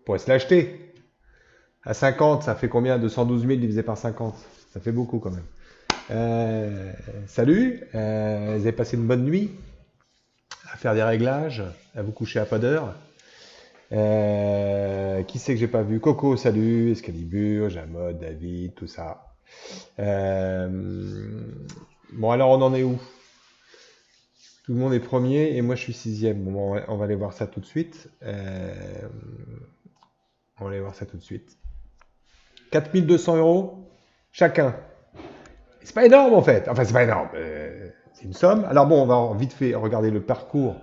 pourrait se l'acheter. À 50, ça fait combien? 212 000 divisé par 50. Ça fait beaucoup quand même. Euh, Salut, vous avez passé une bonne nuit à faire des réglages, à vous coucher à pas d'heure. Qui c'est que j'ai pas vu? Coco, salut, Excalibur, Jamod, David, tout ça. Euh, bon, alors on en est où? Tout le monde est premier et moi je suis sixième. Bon, on va aller voir ça tout de suite. On va aller voir ça tout de suite. 4 200 € chacun. C'est pas énorme en fait. Enfin, c'est pas énorme. C'est une somme. Alors bon, on va vite fait regarder le parcours.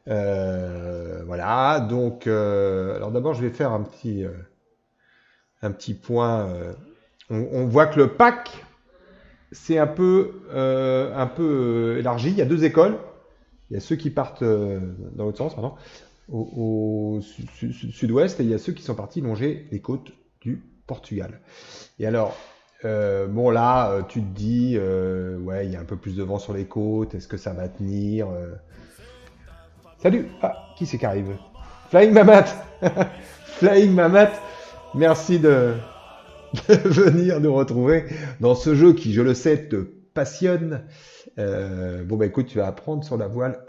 Voilà. Donc, alors d'abord, je vais faire un petit point. On voit que le pack, c'est un peu élargi. Il y a deux écoles. Il y a ceux qui partent dans l'autre sens, pardon, au sud-ouest, et il y a ceux qui sont partis longer les côtes du Portugal. Et alors, bon là, tu te dis, ouais, il y a un peu plus de vent sur les côtes, est-ce que ça va tenir Salut. Ah, qui c'est qui arrive? Flying Mamat. Flying Mamat, merci de venir nous retrouver dans ce jeu qui, je le sais, te passionne. Bon bah écoute, tu vas apprendre sur la voile.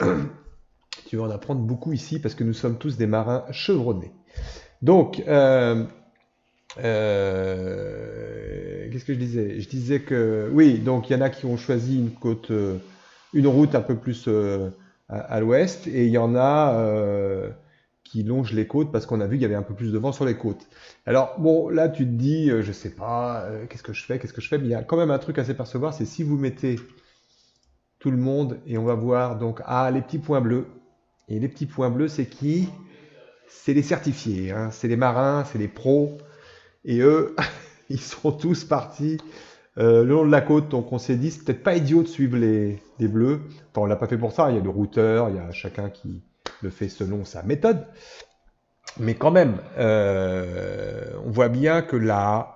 Tu vas en apprendre beaucoup ici parce que nous sommes tous des marins chevronnés. Donc, qu'est-ce que je disais? Je disais que oui, donc il y en a qui ont choisi une côte, une route un peu plus à l'ouest, et il y en a qui longent les côtes parce qu'on a vu qu'il y avait un peu plus de vent sur les côtes. Alors bon, là tu te dis, je sais pas, qu'est-ce que je fais, mais il y a quand même un truc à s'apercevoir, c'est si vous mettez tout le monde et on va voir donc les petits points bleus. Et les petits points bleus, c'est qui? C'est les certifiés, hein. C'est les marins, c'est les pros. Et eux, ils sont tous partis le long de la côte. Donc on s'est dit, c'est peut-être pas idiot de suivre les bleus. Enfin, on l'a pas fait pour ça. Il y a le routeur, il y a chacun qui le fait selon sa méthode. Mais quand même, on voit bien que là,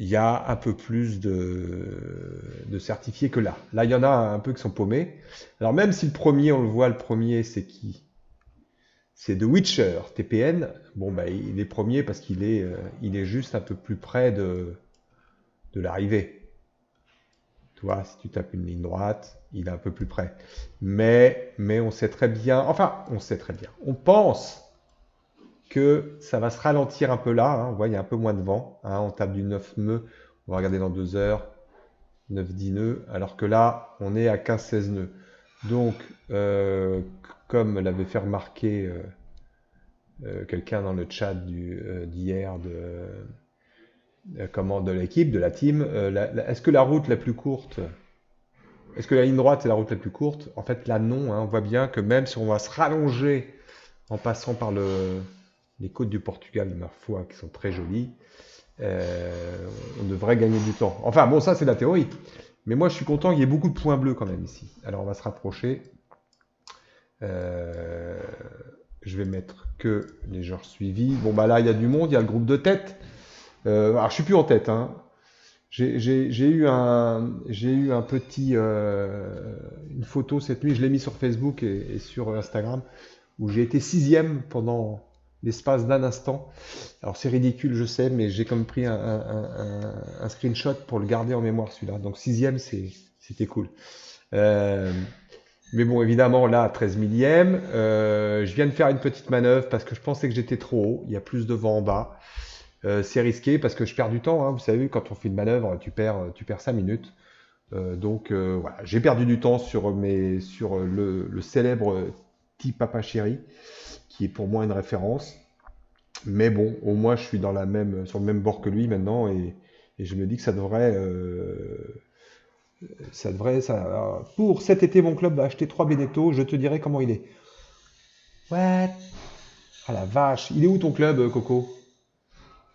il y a un peu plus de certifiés que là. Là, il y en a un peu qui sont paumés. Alors même si le premier, on le voit, le premier, c'est qui? C'est The Witcher, TPN. Bon, bah, il est premier parce qu'il est juste un peu plus près de l'arrivée. Tu vois, si tu tapes une ligne droite, il est un peu plus près. Mais on sait très bien, enfin, on sait très bien. On pense que ça va se ralentir un peu là, hein. On voit, il y a un peu moins de vent, hein. On tape du 9 nœuds. On va regarder dans 2 heures. 9-10 nœuds. Alors que là, on est à 15-16 nœuds. Donc, comme l'avait fait remarquer quelqu'un dans le chat d'hier de l'équipe, de la team, est-ce que la route la plus courte, est-ce que la ligne droite est la route la plus courte? En fait, là, non, hein. On voit bien que même si on va se rallonger en passant par les côtes du Portugal, ma foi, qui sont très jolies, on devrait gagner du temps. Enfin, bon, ça, c'est la théorie. Mais moi, je suis content qu'il y ait beaucoup de points bleus quand même ici. Alors, on va se rapprocher. Euh, je vais mettre que les genres suivis. Bon, bah là, il y a du monde, il y a le groupe de tête. Alors, je suis plus en tête, hein. J'ai eu un petit, une photo cette nuit, je l'ai mis sur Facebook et sur Instagram, où j'ai été sixième pendant l'espace d'un instant. Alors c'est ridicule, je sais, mais j'ai comme pris un screenshot pour le garder en mémoire celui-là. Donc sixième, c'était cool. Euh, mais bon, évidemment, là, 13 millième, je viens de faire une petite manœuvre parce que je pensais que j'étais trop haut. Il y a plus de vent en bas. C'est risqué parce que je perds du temps, hein. Vous savez, quand on fait une manœuvre, tu perds 5 minutes. Donc voilà, j'ai perdu du temps sur le célèbre type Papa Chéri, qui est pour moi une référence. Mais bon, au moins je suis sur le même bord que lui maintenant, et je me dis que Pour cet été, mon club va acheter 3 Beneteau, je te dirai comment il est. What? Ah la vache, il est où ton club, Coco?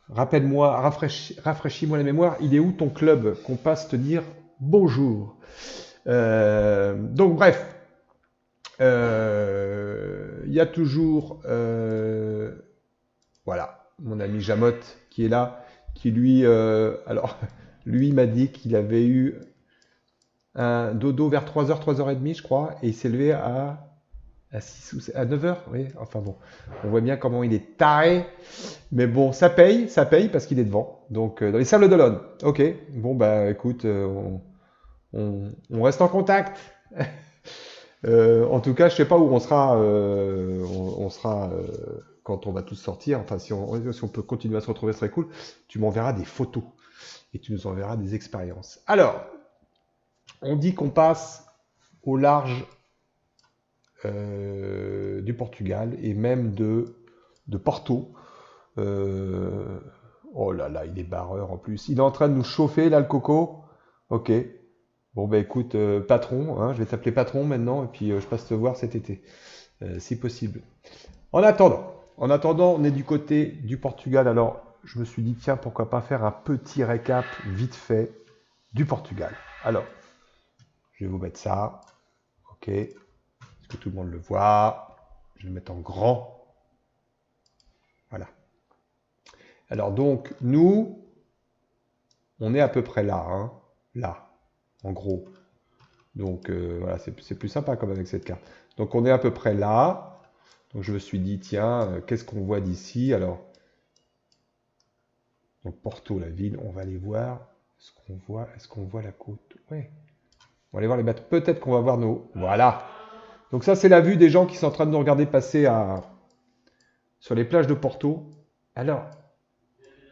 Rappelle-moi, rafraîchis-moi la mémoire, il est où ton club qu'on passe te dire bonjour? Donc bref, il y a toujours, voilà, mon ami Jamotte qui est là, qui lui, alors, lui m'a dit qu'il avait eu un dodo vers 3h, 3h30, je crois, et il s'est levé à À 6 ou à 9 heures, oui. Enfin bon, on voit bien comment il est taré. Mais bon, ça paye parce qu'il est devant. Donc, dans les Sables d'Olonne. Ok. Bon, bah écoute, on reste en contact. En tout cas, je sais pas où on sera, on sera quand on va tous sortir. Enfin, si on peut continuer à se retrouver, ce serait cool. Tu m'enverras des photos et tu nous enverras des expériences. Alors, on dit qu'on passe au large du Portugal et même de Porto. Oh là là, il est barreur en plus. Il est en train de nous chauffer là, le coco. Ok. Bon bah écoute, patron, hein, je vais t'appeler patron maintenant et puis je passe te voir cet été, si possible. En attendant, on est du côté du Portugal. Alors, je me suis dit tiens, pourquoi pas faire un petit récap vite fait du Portugal. Alors, je vais vous mettre ça. Ok. Est-ce que tout le monde le voit? Je vais le mettre en grand. Voilà. Alors donc, nous, on est à peu près là, hein, là, en gros. Donc voilà, c'est plus sympa comme avec cette carte. Donc on est à peu près là. Donc je me suis dit, tiens, qu'est-ce qu'on voit d'ici? Alors, donc Porto, la ville, on va aller voir. Est-ce qu'on voit la côte? Ouais. On va aller voir les bateaux. Peut-être qu'on va voir nos... Voilà. Donc ça, c'est la vue des gens qui sont en train de nous regarder passer sur les plages de Porto. Alors,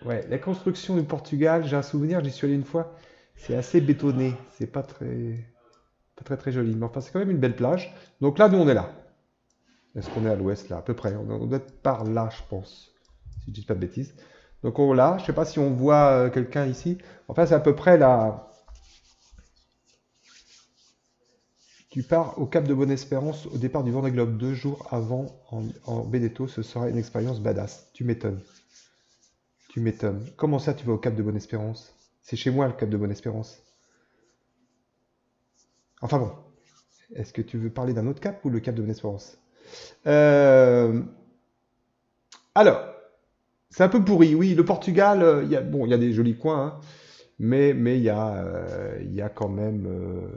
ouais, la construction du Portugal, j'ai un souvenir, j'y suis allé une fois. C'est assez bétonné. C'est pas très joli. Mais enfin, c'est quand même une belle plage. Donc là, nous, on est là. Est-ce qu'on est à l'ouest, là? À peu près. On doit être par là, je pense. Si je dis pas de bêtises. Donc on là. Je sais pas si on voit quelqu'un ici. Enfin, c'est à peu près là. Tu pars au Cap de Bonne-Espérance au départ du Vendée Globe 2 jours avant en Bénéteau. Ce sera une expérience badass. Tu m'étonnes. Tu m'étonnes. Comment ça, tu vas au Cap de Bonne-Espérance? C'est chez moi, le Cap de Bonne-Espérance. Enfin bon. Est-ce que tu veux parler d'un autre cap ou le Cap de Bonne-Espérance? Euh, Alors, c'est un peu pourri. Oui, le Portugal, bon, il y a des jolis coins, hein, mais il y a quand même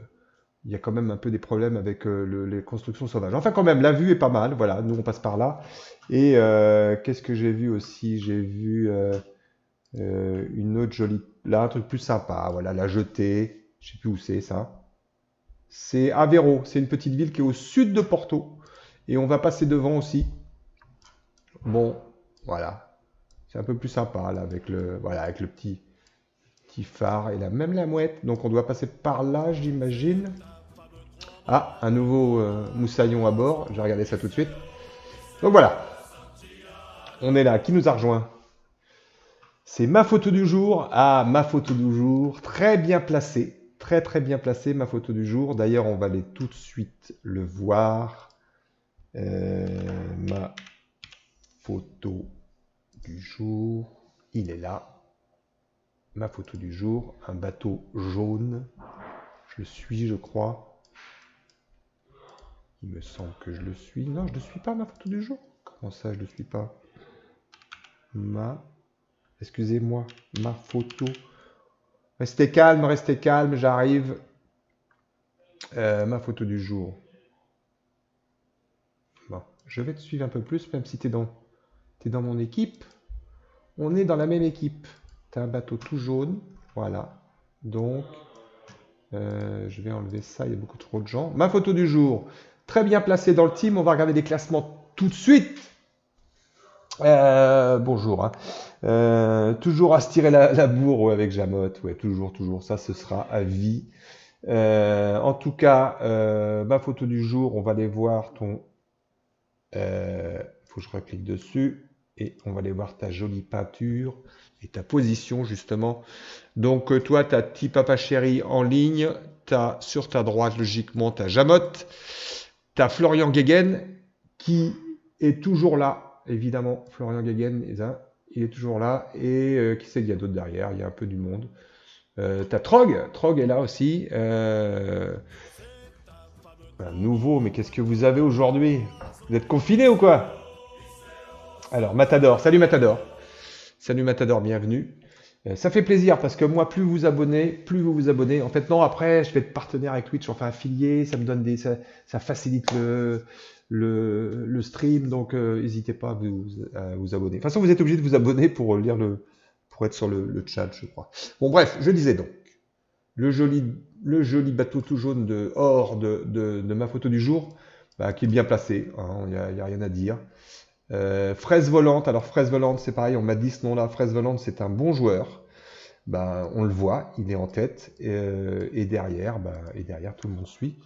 un peu des problèmes avec les constructions sauvages. Enfin, quand même, la vue est pas mal. Voilà, nous on passe par là. Et qu'est-ce que j'ai vu aussi? J'ai vu une autre jolie, là, un truc plus sympa. Voilà, la Jetée. Je sais plus où c'est ça. C'est Aveiro. C'est une petite ville qui est au sud de Porto. Et on va passer devant aussi. Bon, voilà. C'est un peu plus sympa là avec le petit phare et là même la mouette. Donc on doit passer par là, j'imagine. Ah, un nouveau moussaillon à bord. Je vais regarder ça tout de suite. Donc voilà, on est là. Qui nous a rejoint? C'est ma photo du jour. Ah, ma photo du jour, très bien placée, très très bien placée ma photo du jour. D'ailleurs, on va aller tout de suite le voir. Ma photo du jour, il est là. Ma photo du jour, un bateau jaune. Je le suis, je crois. Il me semble que je le suis. Non, je ne suis pas ma photo du jour. Comment ça, je ne le suis pas? Excusez-moi, ma photo. Restez calme, j'arrive. Ma photo du jour. Bon, je vais te suivre un peu plus, même si t'es dans mon équipe. On est dans la même équipe. T'as un bateau tout jaune. Voilà. Donc, je vais enlever ça, il y a beaucoup trop de gens. Ma photo du jour, très bien placée dans le team. On va regarder les classements tout de suite. Bonjour. Hein. Toujours à se tirer la bourre ouais, avec Jamotte. Ouais, toujours. Ça, ce sera à vie. En tout cas, ma photo du jour, on va aller voir ton... faut que je reclique dessus. Et on va aller voir ta jolie peinture et ta position, justement. Donc, toi, tu as Petit Papa Chéri en ligne. Tu as sur ta droite, logiquement, tu as Jamotte. Tu as Florian Guéguen qui est toujours là. Évidemment, Florian Guéguen, il est toujours là. Et qui sait qu'il y a d'autres derrière? Il y a un peu du monde. T'as Trog. Trog est là aussi. Un nouveau, mais qu'est-ce que vous avez aujourd'hui? Vous êtes confiné ou quoi? Alors, Matador. Salut Matador. Salut Matador, bienvenue. Ça fait plaisir parce que moi, plus vous vous abonnez. En fait, non, après, je vais être partenaire avec Twitch, enfin affilié, ça me donne ça facilite le stream, donc n'hésitez pas à vous abonner. De toute façon, vous êtes obligé de vous abonner pour lire pour être sur le chat, je crois. Bon, bref, je disais donc, le joli, le joli bateau tout jaune de or de ma photo du jour, bah, qui est bien placé, hein, y a rien à dire. Fraise volante, alors Fraise volante, c'est pareil, on m'a dit ce nom-là, Fraise volante, c'est un bon joueur. Ben, on le voit, il est en tête, et derrière, tout le monde suit.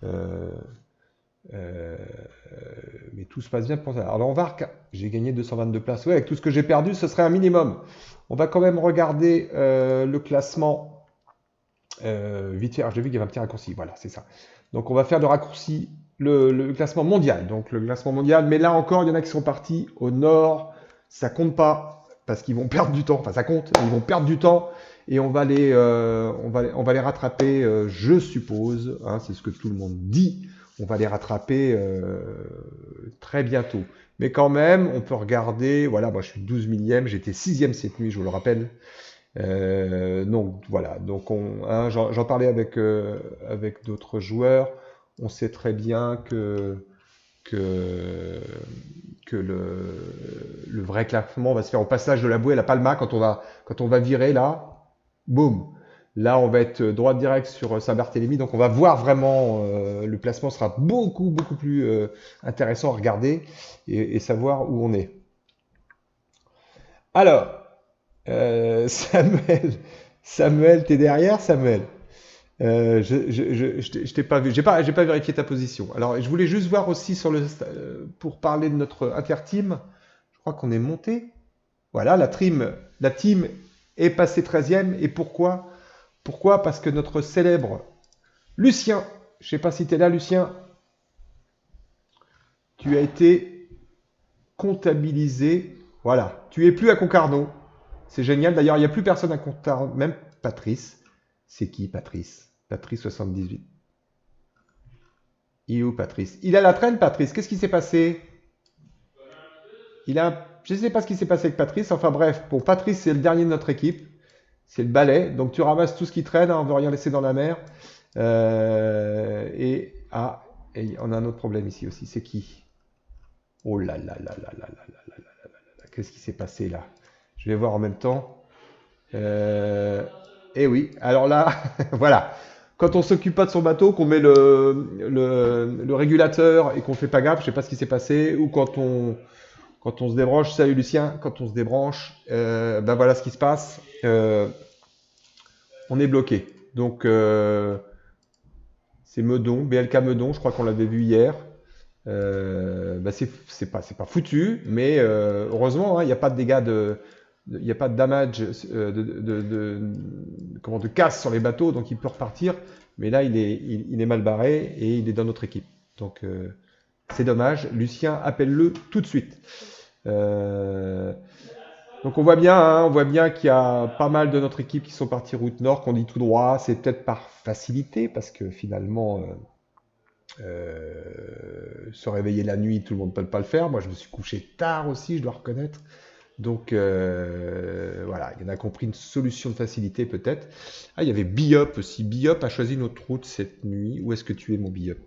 Euh, euh, mais tout se passe bien pour ça. Alors on va j'ai gagné 222 places. Ouais, avec tout ce que j'ai perdu, ce serait un minimum. On va quand même regarder le classement vite fait. Alors, j'ai vu qu'il y avait un petit raccourci. Voilà, c'est ça. Donc on va faire le raccourci, le classement mondial. Donc le classement mondial, mais là encore, il y en a qui sont partis au nord. Ça compte pas parce qu'ils vont perdre du temps. Enfin, ça compte, ils vont perdre du temps et on va les rattraper, je suppose. Hein, c'est ce que tout le monde dit. On va les rattraper très bientôt. Mais quand même, on peut regarder. Voilà, moi je suis 12 millième, j'étais 6e cette nuit, je vous le rappelle. Donc voilà, donc hein, j'en parlais avec d'autres joueurs. On sait très bien que, que le vrai classement va se faire au passage de la bouée à la Palma quand on va virer là, boum. Là, on va être droit direct sur Saint-Barthélemy, donc on va voir vraiment, le placement sera beaucoup plus intéressant à regarder et savoir où on est. Alors, Samuel, Samuel, t'es derrière, Samuel? Je t'ai pas vu, j'ai pas vérifié ta position. Alors, je voulais juste voir aussi pour parler de notre interteam. Je crois qu'on est monté. Voilà, la team est passée 13e. Et pourquoi? Pourquoi? Parce que notre célèbre Lucien, je sais pas si tu es là, Lucien, tu as été comptabilisé. Voilà, tu es plus à Concarneau. C'est génial. D'ailleurs, il n'y a plus personne à Concarneau, même Patrice. C'est qui, Patrice? Patrice 78. Il est où, Patrice? Il a la traîne, Patrice. Qu'est-ce qui s'est passé? Je ne sais pas ce qui s'est passé avec Patrice. Enfin bref, pour Patrice, c'est le dernier de notre équipe. C'est le balai. Donc tu ramasses tout ce qui traîne. Hein, on ne veut rien laisser dans la mer. Et on a un autre problème ici aussi. C'est qui? Oh là là là là là là là là là là là. Qu'est-ce qui s'est passé là? Je vais voir en même temps. Et oui, alors là, voilà. Quand on s'occupe pas de son bateau, qu'on met le régulateur et qu'on fait pas gaffe, je sais pas ce qui s'est passé, ou quand on se débranche, salut Lucien, quand on se débranche, ben voilà ce qui se passe. On est bloqué. Donc c'est Meudon, BLK Meudon, je crois qu'on l'avait vu hier. Ben c'est pas foutu, mais heureusement, hein, il n'y a pas de dégâts il n'y a pas de damage, de casse sur les bateaux, donc il peut repartir. Mais là, il est mal barré et il est dans notre équipe. Donc c'est dommage. Lucien, appelle-le tout de suite. Euh, donc on voit bien qu'il y a pas mal de notre équipe qui sont partis route nord, qu'on dit tout droit. C'est peut-être par facilité, parce que finalement, se réveiller la nuit, tout le monde ne peut pas le faire. Moi, je me suis couché tard aussi, je dois reconnaître. Donc voilà, il y en a qui ont pris une solution de facilité peut-être. Ah, il y avait Biop aussi. Biop a choisi notre route cette nuit. Où est-ce que tu es, mon Biop?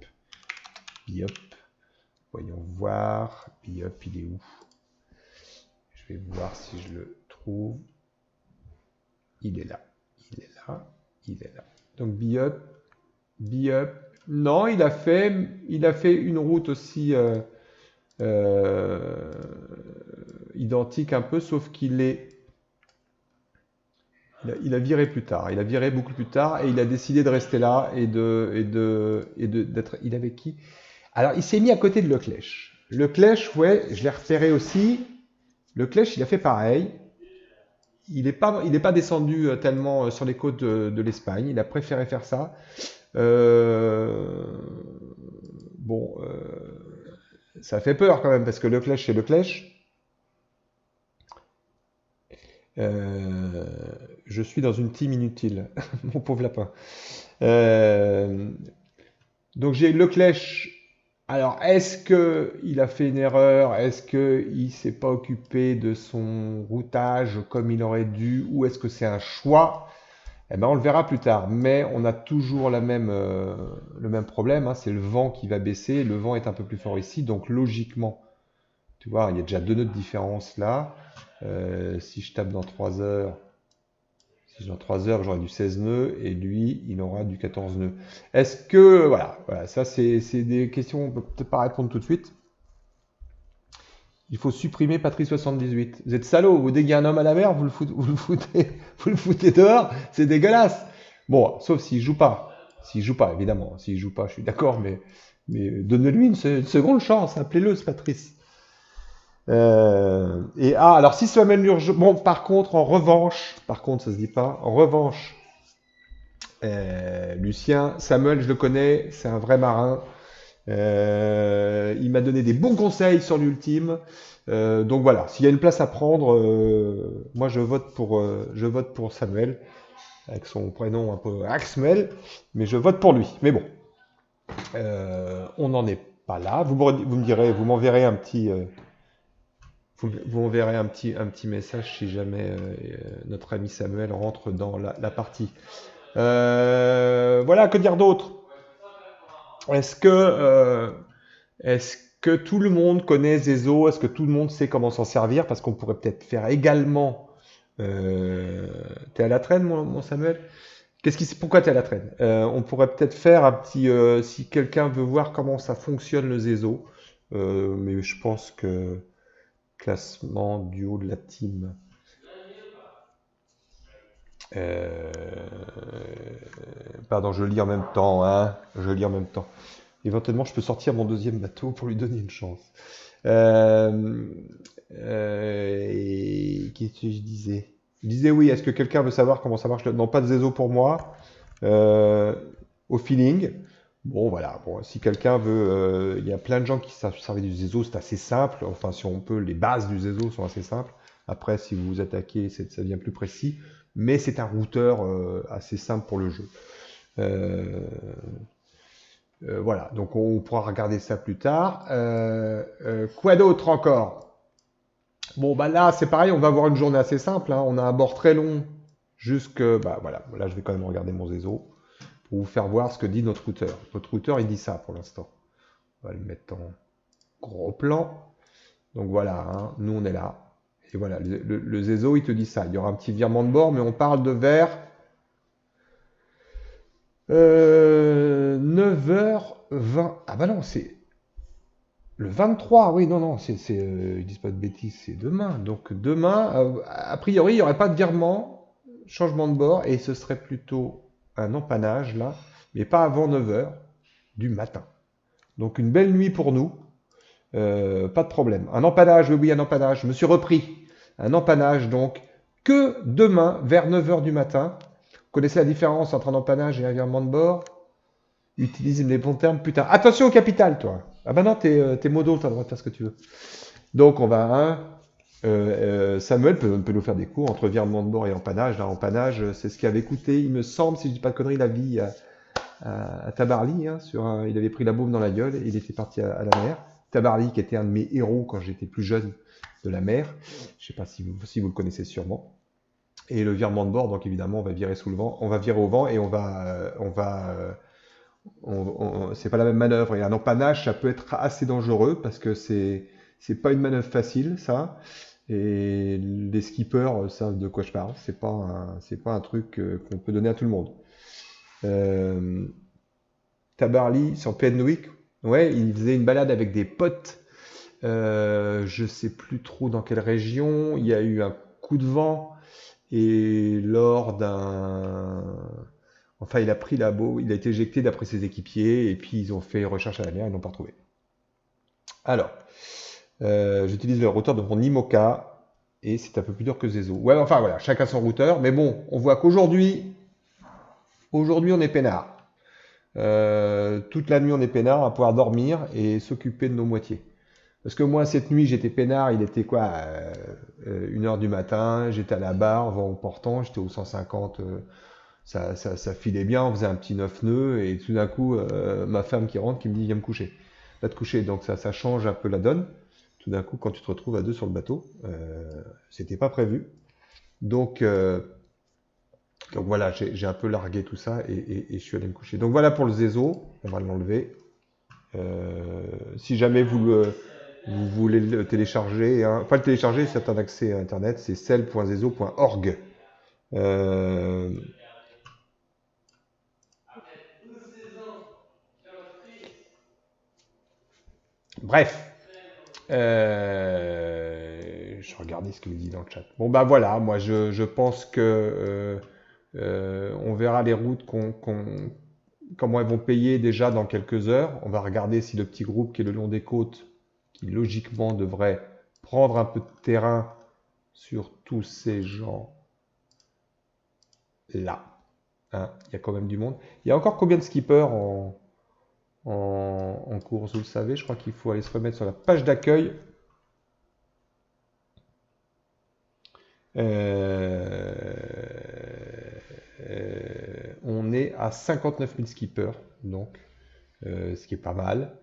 Biop, voyons voir. Biop, il est où? Je vais voir si je le trouve. Il est là. Il est là. Il est là. Donc Biop, Biop. Non, il a fait une route aussi identique un peu, sauf il a viré plus tard. Il a viré beaucoup plus tard et il a décidé de rester là d'être. Il avait qui? Alors, il s'est mis à côté de Leclèche. Leclèche, ouais, je l'ai repéré aussi. Leclèche, il a fait pareil. Il n'est pas descendu tellement sur les côtes de l'Espagne. Il a préféré faire ça. Bon, ça fait peur quand même parce que Leclèche, c'est Leclèche. Je suis dans une team inutile, mon pauvre lapin. Donc j'ai Leclèche Alors, est-ce que il a fait une erreur? Est-ce que il s'est pas occupé de son routage comme il aurait dû? Ou est-ce que c'est un choix? Eh ben, on le verra plus tard. Mais on a toujours le même problème, hein, c'est le vent qui va baisser. Le vent est un peu plus fort ici, donc logiquement, tu vois, il y a déjà 2 nœuds de différence là. Si je tape dans 3 heures, si dans 3 heures, j'aurai du 16 nœuds et lui, il aura du 14 nœuds. Est-ce que, voilà, ça c'est des questions, on peut peut-être pas répondre tout de suite. Il faut supprimer Patrice 78. Vous êtes salaud, vous déguisez un homme à la mer, vous le foutez dehors, c'est dégueulasse. Bon, sauf s'il joue pas. S'il joue pas, évidemment. S'il joue pas, je suis d'accord, mais donnez-lui une seconde chance, appelez-le ce Patrice. Alors si Samuel Lurge, bon, par contre, en revanche, par contre, ça se dit pas, en revanche, Lucien, Samuel, je le connais, c'est un vrai marin. Il m'a donné des bons conseils sur l'ultime. Donc voilà, s'il y a une place à prendre, moi je vote pour Samuel, avec son prénom un peu Axmel, mais je vote pour lui. Mais bon, on n'en est pas là. Vous me direz, vous m'enverrez un petit, vous m'enverrez un petit message si jamais notre ami Samuel rentre dans la partie. Voilà, que dire d'autre? Est-ce que, euh, est-ce que tout le monde connaît Zezo? Est-ce que tout le monde sait comment s'en servir? Parce qu'on pourrait peut-être faire également. Euh, T'es à la traîne, mon Samuel? Pourquoi t'es à la traîne? On pourrait peut-être faire un petit. Si quelqu'un veut voir comment ça fonctionne le Zezo, mais je pense que classement du haut de la team. Euh, Pardon, je lis en même temps, hein. Je lis en même temps. Éventuellement, je peux sortir mon deuxième bateau pour lui donner une chance. Euh, et qu'est-ce que je disais? Je disais oui, est-ce que quelqu'un veut savoir comment ça marche? Non, pas de Zezo pour moi. Euh, Au feeling. Bon, voilà. Bon, si quelqu'un veut, il y a plein de gens qui savent servir du Zezo, c'est assez simple. Enfin, si on peut, les bases du Zezo sont assez simples. Après, si vous vous attaquez, ça devient plus précis. Mais c'est un routeur assez simple pour le jeu. Euh, voilà, donc on pourra regarder ça plus tard. Quoi d'autre encore? Bon, bah là, c'est pareil, on va avoir une journée assez simple, hein. On a un bord très long jusque. Bah voilà, là, je vais quand même regarder mon Zezo pour vous faire voir ce que dit notre routeur. Notre routeur, il dit ça pour l'instant. On va le mettre en gros plan. Donc voilà, hein, nous, on est là. Et voilà, le Zezo, il te dit ça. Il y aura un petit virement de bord, mais on parle de vers 9h20. Ah bah non, c'est le 23, oui, non, non, ils disent pas de bêtises, c'est demain. Donc demain, a priori, il n'y aurait pas de virement, changement de bord, et ce serait plutôt un empannage, là, mais pas avant 9h du matin. Donc une belle nuit pour nous, pas de problème. Un empannage, oui, oui, un empannage, je me suis repris. Un empannage, donc, que demain, vers 9h du matin. Vous connaissez la différence entre un empannage et un virement de bord? Utilise les bons termes, putain. Attention au capital, toi. Ah bah non, t'es modo, t'as le droit de faire ce que tu veux. Donc on va à un. Samuel peut nous faire des cours entre virement de bord et empannage. Là, empannage, c'est ce qui avait coûté, il me semble, si je dis pas de conneries, la vie à Tabarly. Hein, il avait pris la baume dans la gueule et il était parti à la mer. Tabarly, qui était un de mes héros quand j'étais plus jeune de la mer. Je sais pas si vous le connaissez sûrement. Et le virement de bord, donc évidemment, on va virer sous le vent, on va virer au vent et c'est pas la même manœuvre. Et un empannage, ça peut être assez dangereux parce que c'est pas une manœuvre facile, ça. Et les skippers savent de quoi je parle. C'est pas un truc qu'on peut donner à tout le monde. Euh, Tabarly sur Penwick, ouais, il faisait une balade avec des potes. Je sais plus trop dans quelle région. Il y a eu un coup de vent et lors d'un enfin, il a pris la beau, il a été éjecté d'après ses équipiers, et puis ils ont fait recherche à la mer, ils l'ont pas retrouvé. Alors, j'utilise le routeur de mon Imoca, et c'est un peu plus dur que Zezo. Ouais, enfin voilà, chacun son routeur, mais bon, on voit aujourd'hui on est peinard. Toute la nuit on est peinard à pouvoir dormir et s'occuper de nos moitiés. Parce que moi, cette nuit, j'étais peinard, il était quoi 1h du matin, j'étais à la barre, vent portant, j'étais au 150, ça filait bien, on faisait un petit 9 nœuds, et tout d'un coup, ma femme qui rentre, qui me dit, viens me coucher. va te coucher. Donc ça change un peu la donne. Tout d'un coup, quand tu te retrouves à deux sur le bateau, c'était pas prévu. Donc voilà, j'ai un peu largué tout ça et je suis allé me coucher. Donc voilà pour le Zezo, on va l'enlever. Si jamais vous voulez le télécharger, hein, pas le télécharger, c'est un accès à internet, c'est cell.zezo.org. Euh, bref, je regardais ce que vous dit dans le chat. Bon bah voilà, moi je pense que on verra les routes comment elles vont payer déjà dans quelques heures. On va regarder si le petit groupe qui est le long des côtes, qui logiquement devrait prendre un peu de terrain sur tous ces gens-là. Hein, il y a quand même du monde. Il y a encore combien de skippers en course, vous le savez? Je crois qu'il faut aller se remettre sur la page d'accueil. On est à 59 000 skippers, donc ce qui est pas mal.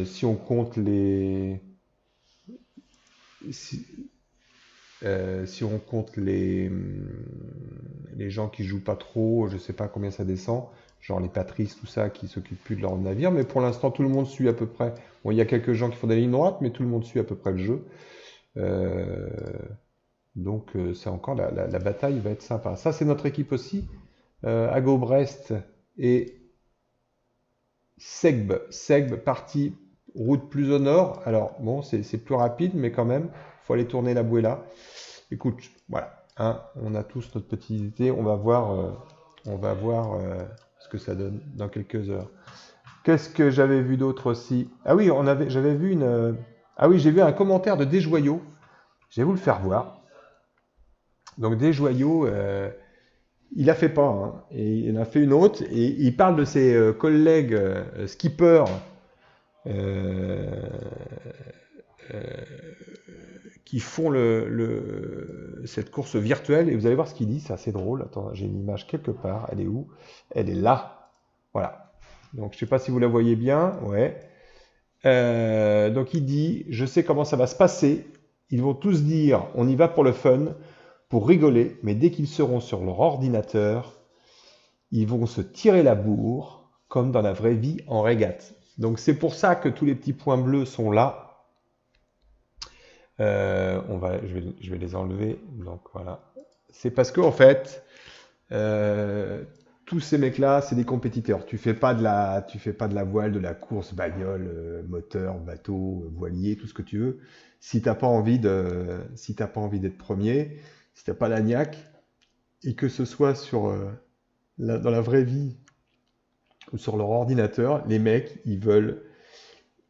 Si on compte si, si on compte les gens qui jouent pas trop, je sais pas combien ça descend, genre les Patrice, tout ça, qui s'occupent plus de leur navire, mais pour l'instant tout le monde suit à peu près. Bon, il y a quelques gens qui font des lignes droites, mais tout le monde suit à peu près le jeu. Euh, donc c'est encore la bataille va être sympa. Ça c'est notre équipe aussi. Ago Brest et Segb parti route plus au nord. Alors bon, c'est plus rapide, mais quand même, faut aller tourner la bouée là. Écoute, voilà, hein, on a tous notre petite idée. On va voir ce que ça donne dans quelques heures. Qu'est-ce que j'avais vu d'autre aussi? Ah oui, j'avais vu ah oui, j'ai vu un commentaire de Desjoyaux. Je vais vous le faire voir. Donc Desjoyaux, il a fait pas, hein, et il en a fait une autre, et il parle de ses collègues skippers euh, euh, qui font cette course virtuelle, et vous allez voir ce qu'il dit, c'est assez drôle. Attends, j'ai une image quelque part, elle est où? Elle est là. Voilà. Donc je sais pas si vous la voyez bien, ouais. Donc il dit, je sais comment ça va se passer, ils vont tous dire, on y va pour le fun, pour rigoler, mais dès qu'ils seront sur leur ordinateur, ils vont se tirer la bourre, comme dans la vraie vie en régate. Donc c'est pour ça que tous les petits points bleus sont là. Je vais les enlever. Donc voilà. C'est parce que en fait, tous ces mecs-là, c'est des compétiteurs. Tu fais pas de la voile, de la course, bagnole, moteur, bateau, voilier, tout ce que tu veux. Si t'as pas envie d'être premier, si t'as pas la niaque, et que ce soit dans la vraie vie ou sur leur ordinateur, les mecs, ils veulent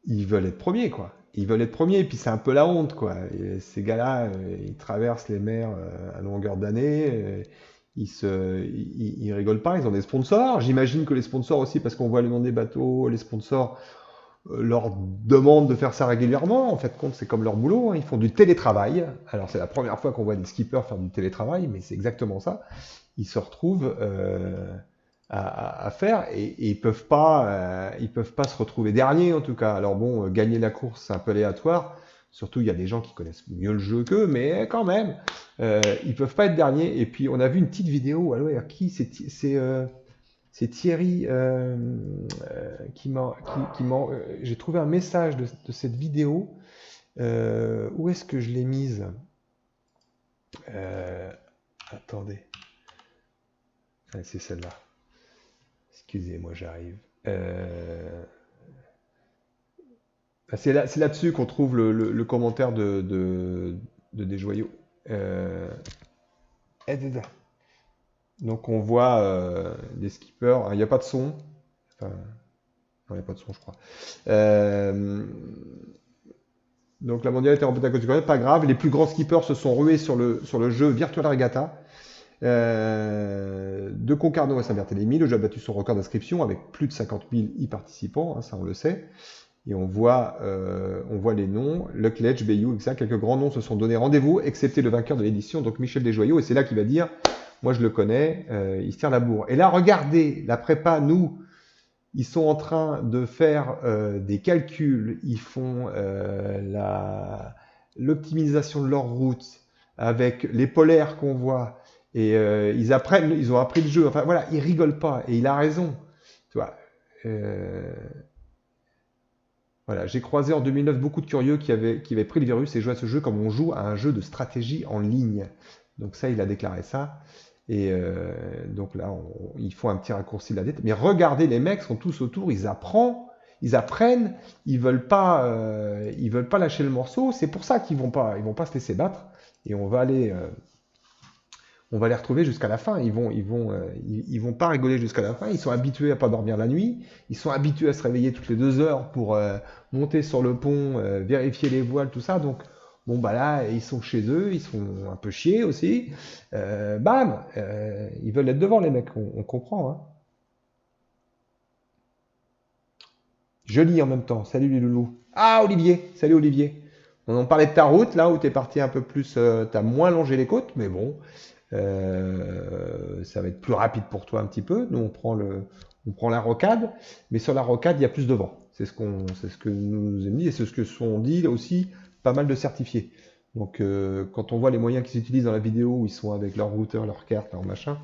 être premiers, quoi. Ils veulent être premiers, et puis c'est un peu la honte, quoi. Et ces gars-là, ils traversent les mers à longueur d'année, ils rigolent pas, ils ont des sponsors. J'imagine que les sponsors aussi, parce qu'on voit le nom des bateaux, les sponsors leur demandent de faire ça régulièrement. En fait, compte, c'est comme leur boulot, hein. Ils font du télétravail. Alors, c'est la première fois qu'on voit des skippers faire du télétravail, mais c'est exactement ça. Ils se retrouvent à faire et ils peuvent pas se retrouver derniers en tout cas. Alors bon, gagner la course c'est un peu aléatoire. Surtout il y a des gens qui connaissent mieux le jeu qu'eux, mais quand même, ils peuvent pas être derniers. Et puis on a vu une petite vidéo. Alors qui c'est Thierry j'ai trouvé un message de cette vidéo. Où est-ce que je l'ai mise? Attendez. Ah, c'est celle-là. Excusez-moi, j'arrive. C'est là-dessus qu'on trouve le commentaire de Desjoyaux. Donc on voit des skippers. Il n'y a pas de son. Enfin, non, il n'y a pas de son, je crois. Donc la mondialité remportée à cause du Covid, pas grave. Les plus grands skippers se sont rués sur le jeu Virtual Regatta. De Concarneau à Saint-Barthélemy, le jeu a battu son record d'inscription avec plus de 50 000 y-participants, hein, ça on le sait. Et on voit les noms, Leclerc, Bayou, etc. Quelques grands noms se sont donné rendez-vous, excepté le vainqueur de l'édition, donc Michel Desjoyaux. Et c'est là qu'il va dire, moi je le connais, il se tire la bourre. Et là, regardez, la prépa, nous, Ils sont en train de faire des calculs, ils font l'optimisation de leur route avec les polaires qu'on voit, et ils ont appris le jeu. Enfin voilà, ils rigolent pas, et il a raison. Tu vois, euh, voilà, j'ai croisé en 2009 beaucoup de curieux qui avaient pris le virus et joué à ce jeu comme on joue à un jeu de stratégie en ligne. Donc ça, il a déclaré ça. Et donc là, ils font un petit raccourci de la dette. Mais regardez, les mecs sont tous autour, ils apprennent, ils veulent pas lâcher le morceau. C'est pour ça qu'ils vont pas se laisser battre. Et on va les retrouver jusqu'à la fin. Ils vont pas rigoler jusqu'à la fin. Ils sont habitués à pas dormir la nuit. Ils sont habitués à se réveiller toutes les 2 heures pour monter sur le pont, vérifier les voiles, tout ça. Donc, bon, bah là, ils sont chez eux. Ils sont un peu chiés aussi. Bam, ils veulent être devant, les mecs. On comprend, hein. Je lis en même temps. Salut les loulous. Ah, Olivier. Salut Olivier. On en parlait de ta route, là où t'es parti un peu plus. T'as moins longé les côtes, mais bon. Ça va être plus rapide pour toi un petit peu. Nous, on prend la rocade, mais sur la rocade, il y a plus de vent. C'est ce que nous aiment dit, et c'est ce que sont dit aussi pas mal de certifiés. Donc, quand on voit les moyens qu'ils utilisent dans la vidéo, où ils sont avec leur routeur, leur carte, leur machin,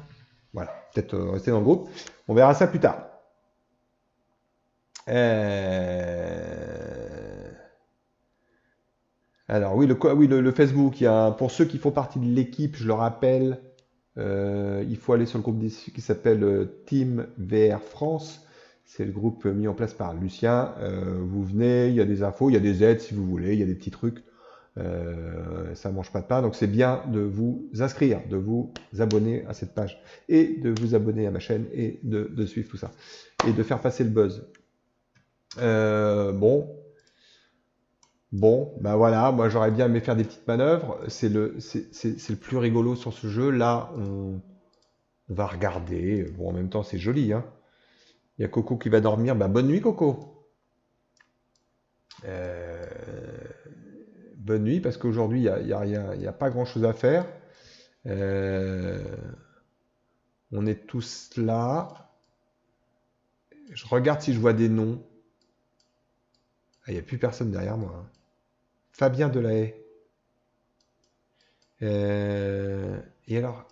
voilà, peut-être rester dans le groupe. On verra ça plus tard. Alors oui, le Facebook, pour ceux qui font partie de l'équipe, je le rappelle, il faut aller sur le groupe qui s'appelle Team VR France. C'est le groupe mis en place par Lucien. Vous venez, il y a des infos, il y a des aides si vous voulez, il y a des petits trucs. Ça ne mange pas de pain. Donc c'est bien de vous inscrire, de vous abonner à cette page et de vous abonner à ma chaîne et de suivre tout ça et de faire passer le buzz. Bon, ben voilà, moi j'aurais bien aimé faire des petites manœuvres. C'est le plus rigolo sur ce jeu. Là, on va regarder. Bon, en même temps, c'est joli, hein. Il y a Coco qui va dormir. Ben, bonne nuit, Coco. Euh, Bonne nuit, parce qu'aujourd'hui, il y a rien, il y a pas grand-chose à faire. Euh, on est tous là. Je regarde si je vois des noms. Ah, il n'y a plus personne derrière moi, hein. Fabien Delahaye. Et alors,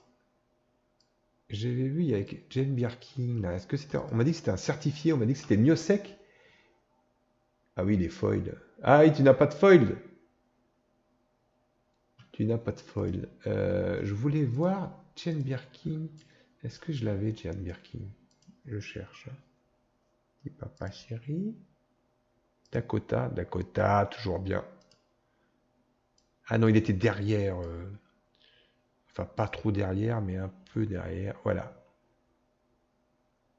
j'avais vu avec Jane Birkin, là. Est-ce que c'était. On m'a dit que c'était un certifié, on m'a dit que c'était Miosec. Ah oui, les foils. Ah oui, tu n'as pas de foil. Tu n'as pas de foil. Je voulais voir Jane Birkin. Est-ce que je l'avais, Jane Birkin? Je cherche. Et papa chéri. Dakota, toujours bien. Ah non, il était derrière. Enfin, pas trop derrière, mais un peu derrière. Voilà.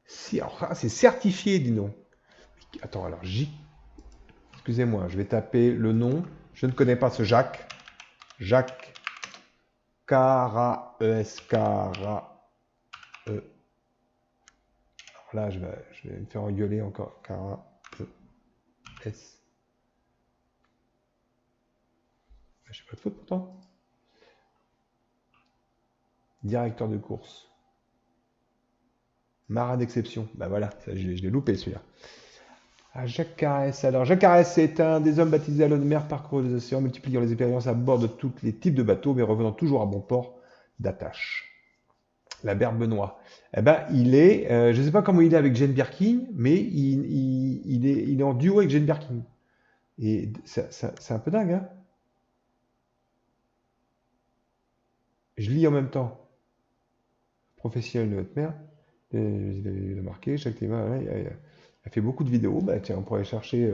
Si, alors, ah, c'est certifié, dis donc. Attends, alors excusez-moi, je vais taper le nom. Je ne connais pas ce Jacques. Jacques Cara, E-S-Cara, E. Alors là, je vais me faire engueuler encore. Cara, E-S. J'ai pas de faute pourtant. Directeur de course. Marin d'exception. Bah voilà, ça, je l'ai loupé celui-là. Ah, Jacques Carès. Alors, Jacques Carès est un des hommes baptisés à l'eau de mer, parcourant les océans, multipliant les expériences à bord de tous les types de bateaux, mais revenant toujours à bon port d'attache. La Berbenois. Eh ben, je ne sais pas comment il est avec Jane Birkin, mais il est en duo avec Jane Birkin. Et c'est un peu dingue, hein. Je lis en même temps. Professionnel de votre mère. Il a marqué, chaque thème, ouais, il a fait beaucoup de vidéos. Bah, tiens, on pourrait chercher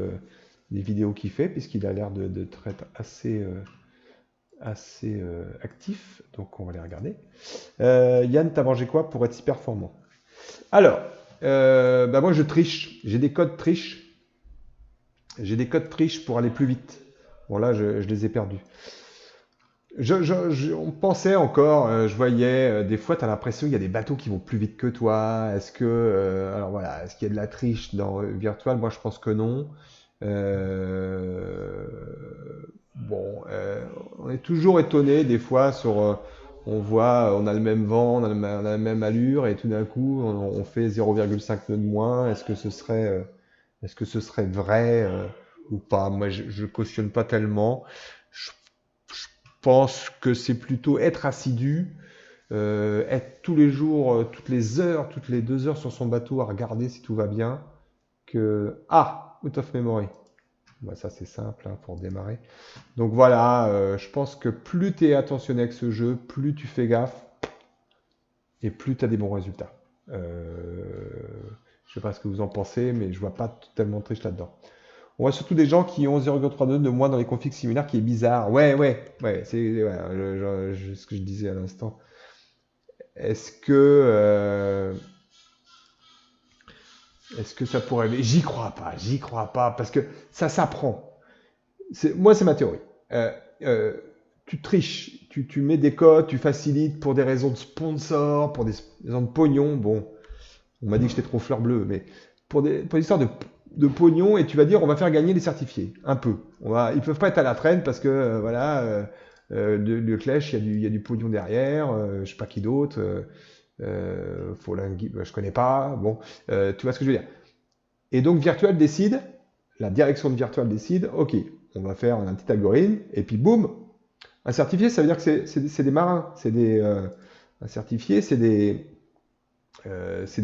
des vidéos qu'il fait, puisqu'il a l'air de être assez actif. Donc, on va les regarder. Yann, t'as mangé quoi pour être si performant? Alors, bah moi, je triche. J'ai des codes triche. J'ai des codes triche pour aller plus vite. Bon, là, je les ai perdus. On pensait encore, je voyais, des fois, tu as l'impression qu'il y a des bateaux qui vont plus vite que toi. Alors voilà, est-ce qu'il y a de la triche dans Virtual? Moi, je pense que non. Bon, on est toujours étonné des fois sur on voit, on a le même vent, on a la même allure, et tout d'un coup, on fait 0,5 nœuds de moins. Est-ce que ce serait vrai ou pas? Moi, je cautionne pas tellement. Je, je pense que c'est plutôt être assidu, être tous les jours, toutes les heures, toutes les 2 heures sur son bateau à regarder si tout va bien, que... Ah! Out of memory. Bah, ça, c'est simple hein, pour démarrer. Donc voilà, je pense que plus tu es attentionné avec ce jeu, plus tu fais gaffe et plus tu as des bons résultats. Je sais pas ce que vous en pensez, mais je vois pas tellement de triche là-dedans. On voit surtout des gens qui ont 0,32 de moins dans les configs similaires, qui est bizarre. Ouais, c'est ouais, ce que je disais à l'instant. Est-ce que, est-ce que ça pourrait... j'y crois pas, parce que ça s'apprend. Moi, c'est ma théorie. Euh, euh, tu triches, tu mets des codes, tu facilites pour des raisons de sponsor, pour des raisons de pognon. Bon, on m'a dit que j'étais trop fleur bleue, mais pour des histoires de pognon, et tu vas dire on va faire gagner les certifiés, un peu. Ils peuvent pas être à la traîne parce que voilà, le Clash, il y a du pognon derrière, je sais pas qui d'autre, je connais pas. Bon, tu vois ce que je veux dire. Et donc Virtual décide, la direction de Virtual décide, ok, on va faire un petit algorithme, et puis boum, un certifié, ça veut dire que c'est des marins, un certifié, c'est des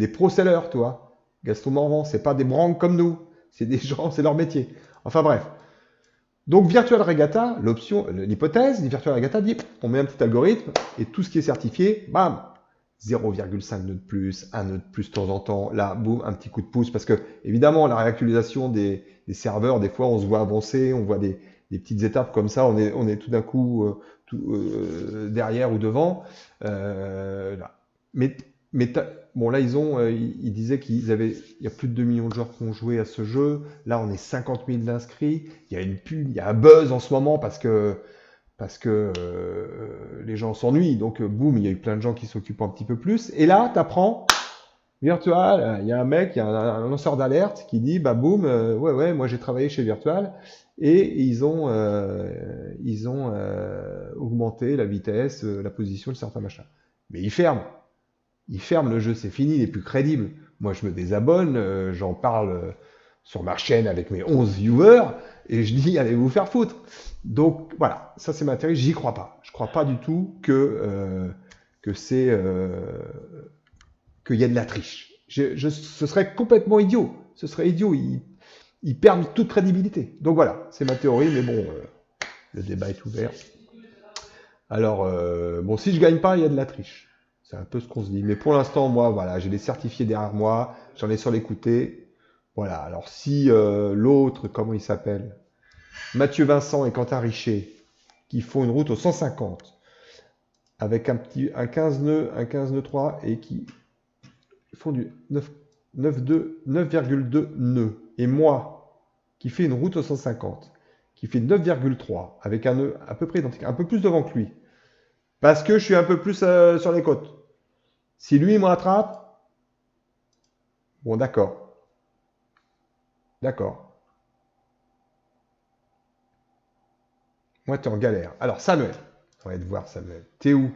pro-sellers, tu vois. Gaston Morvan, c'est pas des branques comme nous, c'est des gens, c'est leur métier. Enfin bref. Donc Virtual Regatta, l'hypothèse, Virtual Regatta dit, on met un petit algorithme, et tout ce qui est certifié, bam, 0,5 nœuds de plus, 1 nœud de plus de temps en temps, là, boum, un petit coup de pouce, parce que évidemment, la réactualisation des serveurs, des fois, on se voit avancer, on voit des petites étapes comme ça, on est tout d'un coup derrière ou devant. Là. Mais, bon, là, ils disaient il y a plus de 2 millions de joueurs qui ont joué à ce jeu. Là, on est 50 000 d'inscrits. Il y a une pub, il y a un buzz en ce moment parce que les gens s'ennuient. Donc, boum, il y a eu plein de gens qui s'occupent un petit peu plus. Et là, tu apprends, Virtual, il y a un mec, il y a un lanceur d'alerte qui dit, bah boum, ouais, moi j'ai travaillé chez Virtual et ils ont augmenté la vitesse, la position de certains machins. Mais ils ferment le jeu, c'est fini, il est plus crédible. Moi, je me désabonne, j'en parle sur ma chaîne avec mes 11 viewers et je dis, allez vous faire foutre. Donc voilà, ça c'est ma théorie, j'y crois pas. Je crois pas du tout que qu'il y a de la triche. Ce serait complètement idiot. Ce serait idiot. Ils perdent toute crédibilité. Donc voilà, c'est ma théorie, mais bon, le débat est ouvert. Alors, bon, si je gagne pas, il y a de la triche. C'est un peu ce qu'on se dit. Mais pour l'instant, moi, voilà, j'ai des certifiés derrière moi, j'en ai sur l'écouté. Voilà, alors si l'autre, comment il s'appelle, Mathieu Vincent et Quentin Richer, qui font une route au 150, avec un 15 nœuds 3, et qui font du 9,2 nœuds. Et moi, qui fais une route au 150, qui fait 9,3, avec un nœud à peu près identique, un peu plus devant que lui, parce que je suis un peu plus sur les côtes. Si lui, il me rattrape, bon, d'accord. D'accord. Moi, tu es en galère. Alors, Samuel, on va te voir, Samuel. T'es où?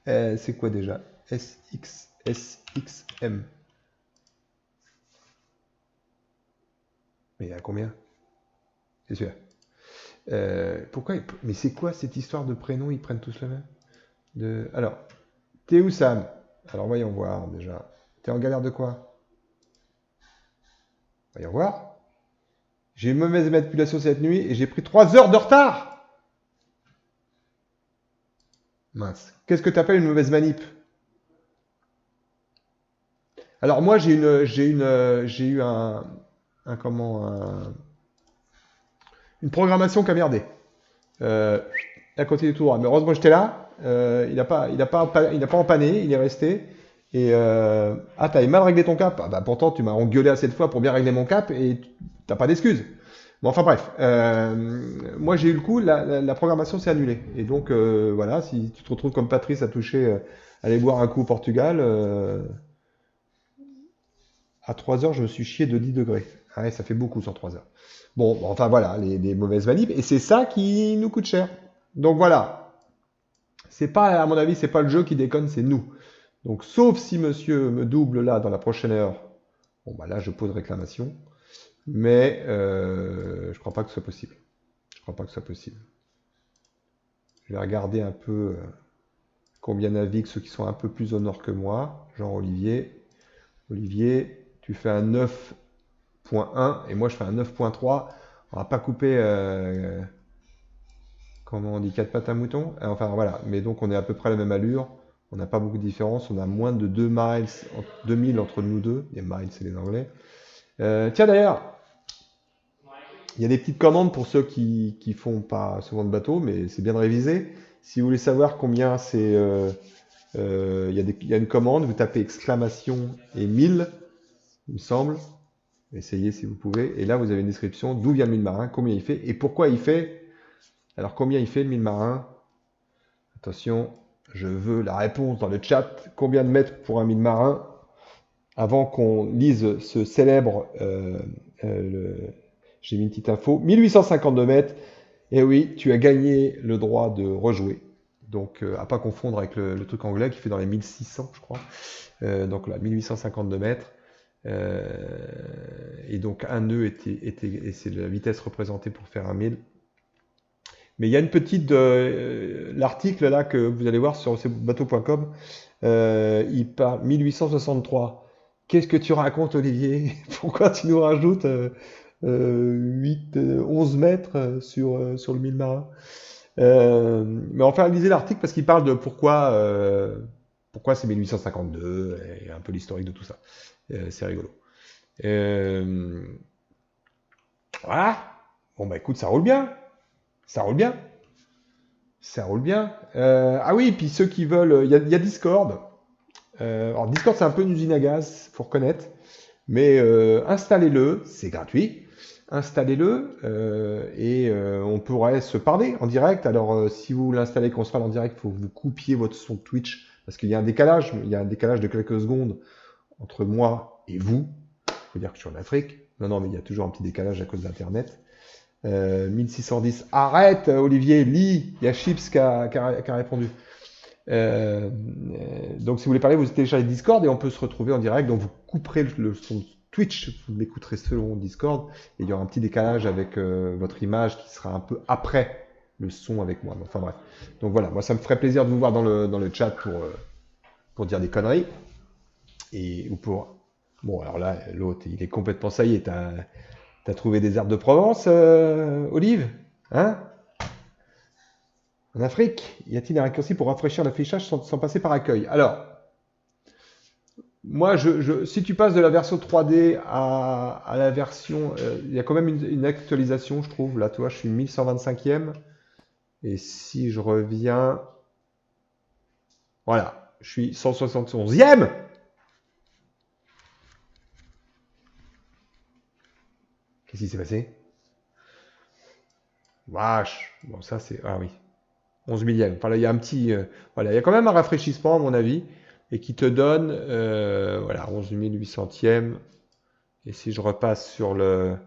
C'est quoi déjà? SXM. Mais il y a combien? C'est sûr. Mais c'est quoi cette histoire de prénom? Ils prennent tous le même? Alors, t'es où, Sam? Alors, voyons voir déjà. T'es en galère de quoi? Voyons voir. J'ai une mauvaise manipulation cette nuit et j'ai pris 3 heures de retard. Mince. Qu'est-ce que tu appelles une mauvaise manip? Alors moi j'ai eu une programmation qui a merdé. À côté du tout droit. Mais heureusement j'étais là. Il a pas empanné, il est resté. Et t'avais mal réglé ton cap. Ah, bah pourtant tu m'as engueulé assez de fois pour bien régler mon cap et t'as pas d'excuses. Bon, enfin bref, moi j'ai eu le coup, la programmation s'est annulée. Et donc voilà, si tu te retrouves comme Patrice à toucher, aller boire un coup au Portugal, à 3 heures, je me suis chié de 10 degrés. Ah ouais, ça fait beaucoup sur 3 heures. Bon, enfin voilà, les mauvaises manips. Et c'est ça qui nous coûte cher. Donc voilà. C'est pas, à mon avis, c'est pas le jeu qui déconne, c'est nous. Donc, sauf si monsieur me double là dans la prochaine heure, bon, bah là, je pose réclamation. Mais je crois pas que ce soit possible. Je crois pas que ce soit possible. Je vais regarder un peu combien naviguent ceux qui sont un peu plus au nord que moi. Genre Olivier. Olivier, tu fais un 9.1 et moi je fais un 9.3. On va pas couper, comment on dit, quatre pattes à mouton. Enfin voilà, mais donc on est à peu près à la même allure. On n'a pas beaucoup de différence. On a moins de 2 miles, 2000 entre nous deux. Les miles, c'est les Anglais. Tiens d'ailleurs, il y a des petites commandes pour ceux qui font pas souvent de bateau, mais c'est bien de réviser. Si vous voulez savoir combien c'est, il y a une commande, vous tapez exclamation et 1000, il me semble. Essayez si vous pouvez. Et là, vous avez une description d'où vient le mille marin, combien il fait et pourquoi il fait. Alors, combien il fait le mille marin? Attention, je veux la réponse dans le chat. Combien de mètres pour un mille marin? Avant qu'on lise ce célèbre, j'ai mis une petite info, 1852 mètres. Et oui, tu as gagné le droit de rejouer. Donc, à pas confondre avec le truc anglais qui fait dans les 1600, je crois. Donc là, 1852 mètres. Et donc, un nœud et c'est la vitesse représentée pour faire un 1000. Mais il y a une petite... l'article là que vous allez voir sur bateau.com, il parle 1863. Qu'est-ce que tu racontes, Olivier? Pourquoi tu nous rajoutes 8, 11 mètres sur le 1000 marin? Mais enfin, lisez l'article parce qu'il parle de pourquoi c'est 1852 et un peu l'historique de tout ça. C'est rigolo. Euh, voilà. Bon, bah écoute, ça roule bien. Ça roule bien. Ça roule bien. Ah oui, puis ceux qui veulent, il y a Discord. Alors Discord, c'est un peu une usine à gaz, faut reconnaître. Mais installez-le, c'est gratuit. Installez-le et on pourrait se parler en direct. Alors si vous l'installez qu'on se parle en direct, il faut que vous coupiez votre son Twitch parce qu'il y a un décalage. Il y a un décalage de quelques secondes entre moi et vous. Il faut dire que je suis en Afrique. Non, non, mais il y a toujours un petit décalage à cause d'Internet. 1610. Arrête, Olivier, lis. Il y a Chips qui a répondu. Donc si vous voulez parler, vous téléchargez Discord et on peut se retrouver en direct. Donc vous couperez le son Twitch, vous l'écouterez selon Discord et il y aura un petit décalage avec votre image qui sera un peu après le son avec moi. Enfin bref. Donc voilà, moi ça me ferait plaisir de vous voir dans le chat pour dire des conneries ou pour... Bon alors là, l'autre, il est complètement ça y est, t'as trouvé des herbes de Provence, Olive? Hein? En Afrique, y a-t-il un raccourci pour rafraîchir l'affichage sans passer par accueil? Alors, moi, si tu passes de la version 3D à la version... il y a quand même une actualisation, je trouve. Là, tu vois, je suis 1125e. Et si je reviens... Voilà, je suis 171e. Qu'est-ce qui s'est passé? Vache. Bon, ça, c'est... Ah oui. 11 millième. Enfin, là, il y a un petit... voilà, il y a quand même un rafraîchissement, à mon avis, et qui te donne, voilà, 11 800e. Et si je repasse sur le...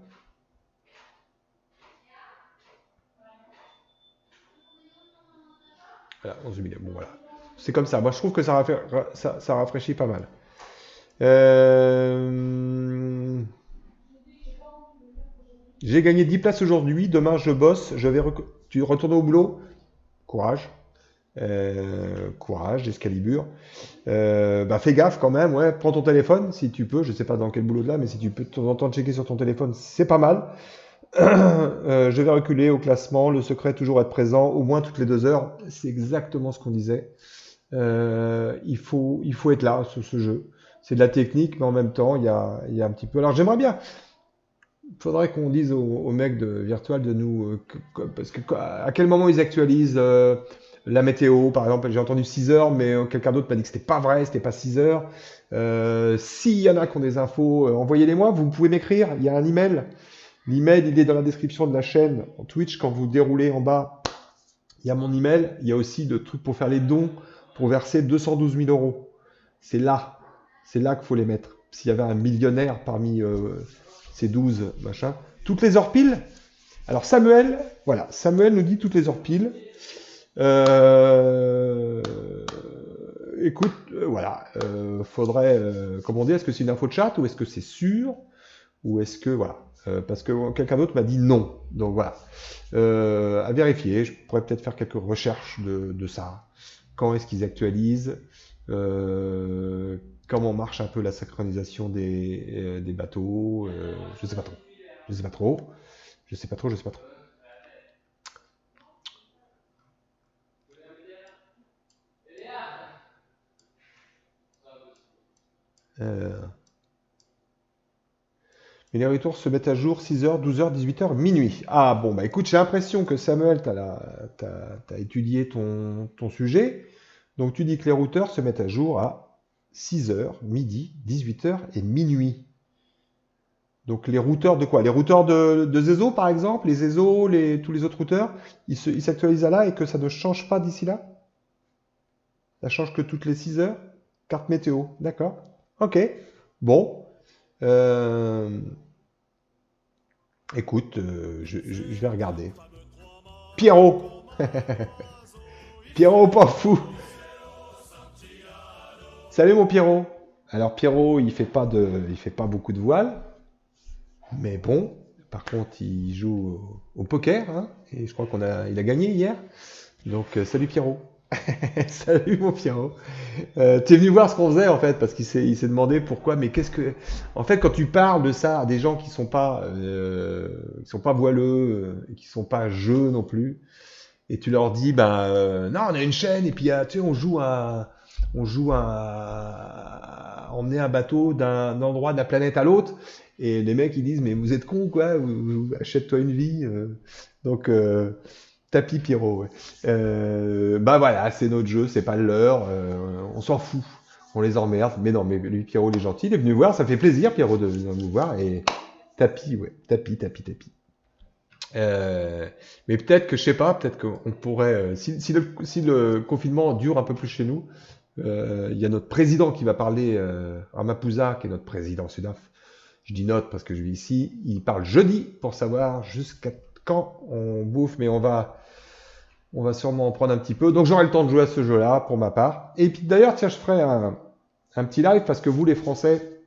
Voilà, 11 millième. Bon, voilà. C'est comme ça. Moi, je trouve que ça rafraîchit pas mal. J'ai gagné 10 places aujourd'hui. Demain, je bosse. Tu retournes au boulot? Courage. Courage, Excalibur. Bah, fais gaffe quand même, ouais. Prends ton téléphone si tu peux. Je sais pas dans quel boulot de là, mais si tu peux de temps en temps checker sur ton téléphone, c'est pas mal. Je vais reculer au classement. Le secret, toujours être présent, au moins toutes les 2 heures. C'est exactement ce qu'on disait. Il faut être là sur ce jeu. C'est de la technique, mais en même temps, il y a un petit peu. Alors j'aimerais bien. Il faudrait qu'on dise aux mecs de Virtual de nous. Parce que à quel moment ils actualisent la météo, par exemple, j'ai entendu 6 heures, mais quelqu'un d'autre m'a dit que c'était pas vrai, c'était pas 6 heures. S'il y en a qui ont des infos, envoyez-les-moi. Vous pouvez m'écrire. Il y a un email. L'email, il est dans la description de la chaîne en Twitch. Quand vous déroulez en bas, il y a mon email. Il y a aussi de trucs pour faire les dons, pour verser 212 000 euros. C'est là qu'il faut les mettre. S'il y avait un millionnaire parmi ces 12 machins. Toutes les heures pile. Alors Samuel, voilà, Samuel nous dit toutes les heures pile. Euh, Écoute, voilà, faudrait, comment dire, est-ce que c'est une info de chat ou est-ce que c'est sûr ou est-ce que, voilà, parce que quelqu'un d'autre m'a dit non, donc voilà. À vérifier, je pourrais peut-être faire quelques recherches de ça. Quand est-ce qu'ils actualisent? Euh, Comment marche un peu la synchronisation des bateaux? Je sais pas trop. Je sais pas trop. Je sais pas trop, je sais pas trop. Euh, Mais les retours se mettent à jour 6h, 12h, 18h, minuit. Ah bon, bah écoute, j'ai l'impression que Samuel, t'as étudié ton sujet. Donc tu dis que les routeurs se mettent à jour à 6h, midi, 18h et minuit. Donc les routeurs de quoi? Les routeurs de Zezo par exemple, les Zezo, tous les autres routeurs, ils s'actualisent à là et que ça ne change pas d'ici là? Ça change que toutes les 6 heures? Carte météo, d'accord. Ok, bon. Euh, Écoute, je vais regarder. Pierrot! Pierrot, pas fou! Salut mon Pierrot! Alors Pierrot, il fait pas beaucoup de voile, mais bon, par contre, il joue au poker, hein, et je crois il a gagné hier. Donc salut Pierrot! Salut mon Pierrot! Tu es venu voir ce qu'on faisait en fait, parce il s'est demandé pourquoi, mais qu'est-ce que... En fait, quand tu parles de ça à des gens qui sont pas voileux, et qui sont pas jeux non plus, et tu leur dis, ben, non, on a une chaîne, et puis tu sais, on joue à emmener un bateau d'un endroit de la planète à l'autre, et les mecs ils disent, mais vous êtes cons quoi, achète-toi une vie. Donc, tapis Pierrot, ouais. Bah voilà, c'est notre jeu, c'est pas le leur, on s'en fout, on les emmerde, mais non, mais lui Pierrot il est gentil, il est venu voir, ça fait plaisir Pierrot de venir nous voir, et tapis, ouais, tapis. Euh, mais peut-être que, je sais pas, peut-être qu'on pourrait, si le confinement dure un peu plus chez nous, il y a notre président qui va parler, Ramaphosa, qui est notre président Sudaf. Je dis notre parce que je vis ici. Il parle jeudi pour savoir jusqu'à quand on bouffe, mais on va sûrement en prendre un petit peu. Donc j'aurai le temps de jouer à ce jeu-là pour ma part. Et puis d'ailleurs, tiens, je ferai un petit live parce que vous les Français,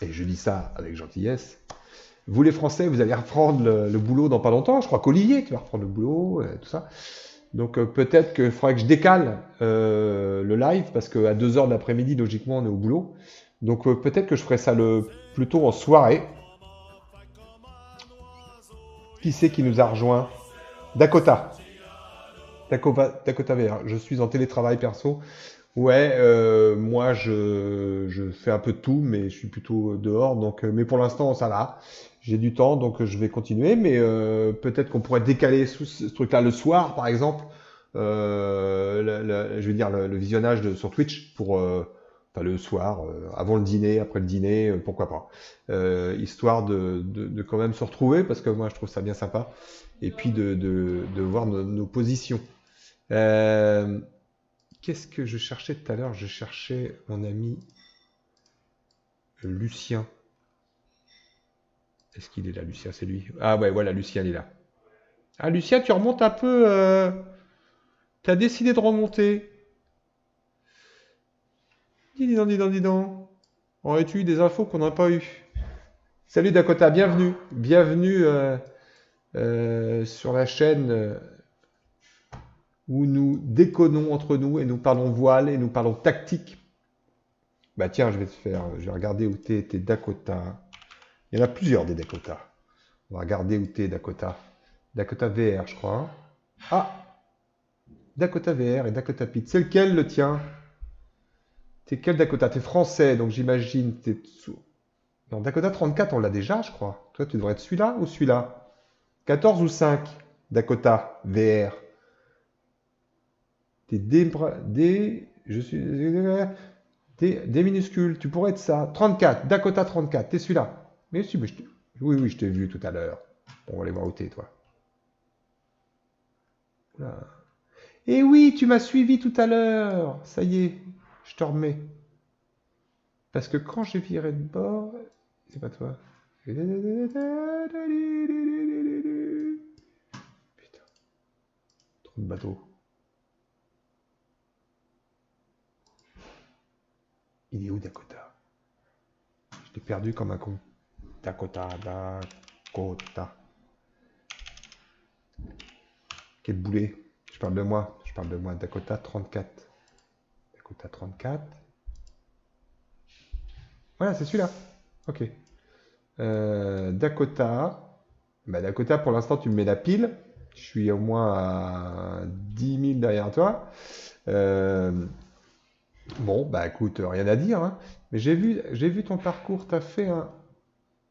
et je dis ça avec gentillesse, vous les Français, vous allez reprendre le boulot dans pas longtemps. Je crois qu'Olivier qui va reprendre le boulot, tout ça. Donc peut-être qu'il faudrait que je décale le live parce qu'à 2 heures de l'après-midi, logiquement, on est au boulot. Donc peut-être que je ferai ça plutôt en soirée. Qui c'est qui nous a rejoint? Dakota. Dakota VR. Je suis en télétravail perso. Ouais, moi je fais un peu de tout, mais je suis plutôt dehors. Donc, mais pour l'instant, ça va. J'ai du temps, donc je vais continuer. Mais peut-être qu'on pourrait décaler ce truc-là le soir, par exemple. Je veux dire le visionnage sur Twitch pour enfin, le soir, avant le dîner, après le dîner, pourquoi pas. Histoire de quand même se retrouver, parce que moi je trouve ça bien sympa. Et puis de voir nos positions. Euh, Qu'est-ce que je cherchais tout à l'heure? Je cherchais mon ami Lucien. Est-ce qu'il est là, Lucien? C'est lui. Ah ouais, voilà, Lucien, il est là. Ah, Lucien, tu remontes un peu. T'as décidé de remonter. Dis donc. Aurais-tu eu des infos qu'on n'a pas eues? Salut Dakota, bienvenue. Bienvenue sur la chaîne où nous déconnons entre nous et nous parlons voile et nous parlons tactique. Bah tiens, je vais regarder où t'es Dakota. Il y en a plusieurs des Dakota. On va regarder où t'es, Dakota. Dakota VR, je crois, hein. Ah, Dakota VR et Dakota Pit. C'est lequel le tien? T'es quel Dakota? T'es français, donc j'imagine. Non, Dakota 34, on l'a déjà, je crois. Toi, tu devrais être celui-là ou celui-là? 14 ou 5, Dakota VR. T'es je suis... Des minuscules, tu pourrais être ça. 34, Dakota 34, t'es celui-là. Mais si, oui, je t'ai vu tout à l'heure. On va aller voir où t'es, toi. Là. Eh oui, tu m'as suivi tout à l'heure. Ça y est, je te remets. Parce que quand j'ai viré de bord, c'est pas toi. Putain, trop de bateaux. Il est où Dakota? Je l'ai perdu comme un con. Dakota, Dakota. Quel boulet. Je parle de moi. Je parle de moi. Dakota 34. Dakota 34. Voilà, c'est celui-là. Ok. Dakota. Bah, Dakota, pour l'instant, tu me mets la pile. Je suis au moins à 10 000 derrière toi. Euh, bon, bah écoute, rien à dire, hein. Mais j'ai vu ton parcours. T'as fait un.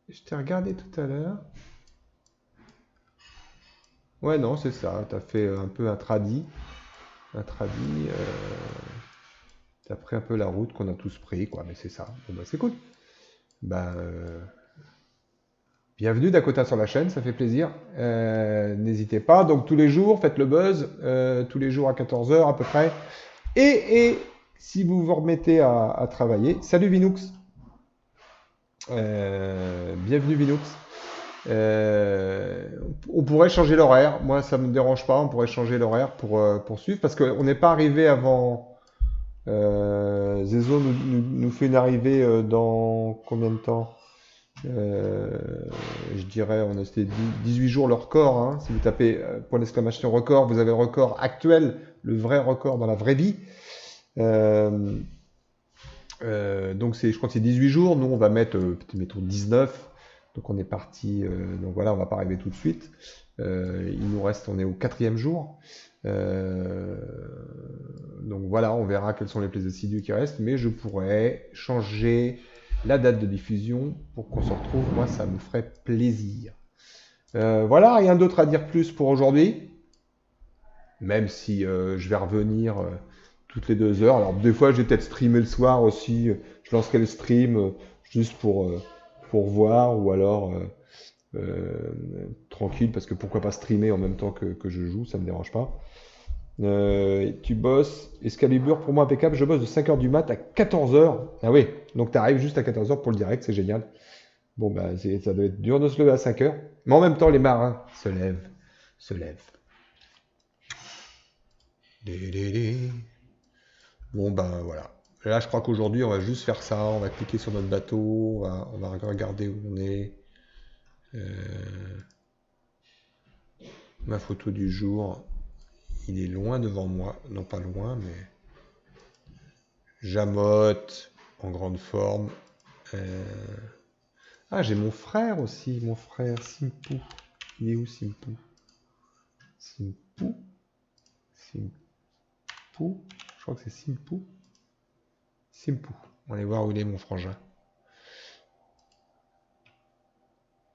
Je t'ai regardé tout à l'heure. Ouais, non, c'est ça. T'as fait un peu un tradi. Un tradi. T'as pris un peu la route qu'on a tous pris, quoi. Mais c'est ça. Bon, bah, c'est cool. Bah, bienvenue Dakota sur la chaîne, ça fait plaisir. N'hésitez pas. Donc tous les jours, faites le buzz. Tous les jours à 14 heures à peu près. Et si vous vous remettez à travailler, salut Vinux. Bienvenue Vinux. Euh, on pourrait changer l'horaire. Moi, ça me dérange pas. On pourrait changer l'horaire pour suivre parce qu'on n'est pas arrivé avant. Zezo nous fait une arrivée dans combien de temps? Euh, je dirais, c'était 18 jours le record, hein. Si vous tapez point d'exclamation record, vous avez le record actuel, le vrai record dans la vraie vie. Euh, donc je crois que c'est 18 jours. Nous, on va mettre, mettons 19. Donc on est parti. Donc voilà, on va pas arriver tout de suite. Il nous reste, on est au 4e jour. Euh, donc voilà, on verra quels sont les plus assidus qui restent. Mais je pourrais changer la date de diffusion pour qu'on se retrouve. Moi, ça me ferait plaisir. Voilà, rien d'autre à dire plus pour aujourd'hui. Même si je vais revenir toutes les 2 heures. Alors des fois, je vais peut-être streamer le soir aussi. Je lancerai le stream juste pour voir ou alors tranquille parce que pourquoi pas streamer en même temps que je joue, ça me dérange pas. Tu bosses, Excalibur pour moi impeccable, je bosse de 5h du mat à 14h. Ah oui, donc tu arrives juste à 14h pour le direct, c'est génial. Bon bah ça doit être dur de se lever à 5h. Mais en même temps, les marins se lèvent, se lèvent. Dé, dé, dé. Bon ben voilà. Là, je crois qu'aujourd'hui, on va juste faire ça. On va cliquer sur notre bateau. On va regarder où on est. Euh, ma photo du jour. Il est loin devant moi. Non, pas loin, mais Jamotte en grande forme. Euh, Ah, j'ai mon frère aussi. Mon frère Simpou. Il est où Simpou? Simpou? Simpou? Je crois que c'est Simpou. Simpou. On va aller voir où il est, mon frangin.